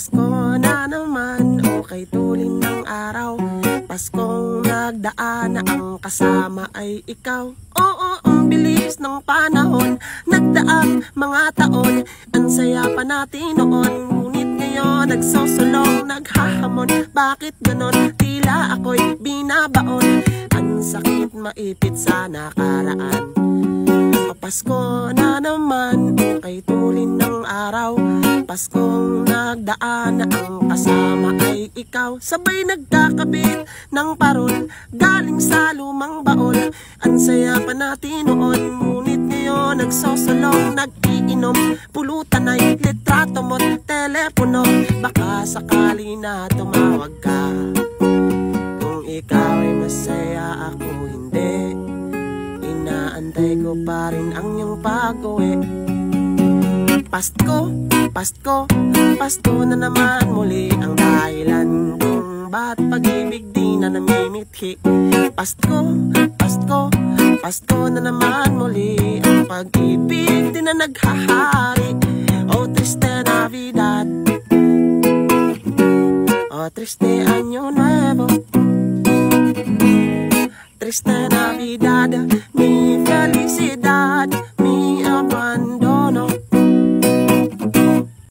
Pasko na naman, okay tulin ng araw. Paskong nagdaan na ang kasama ay ikaw. Oo, ang bilis ng panahon, nagdaang mga taon. Ang saya pa natin noon, ngunit ngayon nagsosulong, naghahamon. Bakit ganon? Tila ako'y binabaon. Ang sakit maipit sa nakaraan. Pasko na naman, okay tulin ng araw. Paskong nagdaan na ang kasama ay ikaw. Sabay nagkakabit ng parol, galing sa lumang baol. Ang saya pa natin noon, ngunit ngayon nagsosolong, nag-iinom. Pulutan ay litrato mo't telepono. Baka sakali na tumawag ka. Kung ikaw ay masaya, ako hindi. Inaantay ko pa rin ang iyong pag-uwi. Pasko, Pasko, Pasko na naman muli ang dahilan kung ba't pag-ibig di na namimithi. Pasko, Pasko, Pasko na naman muli ang pag-ibig di na naghahari. Oh, triste Navidad, oh, triste Año Nuevo, triste Navidad.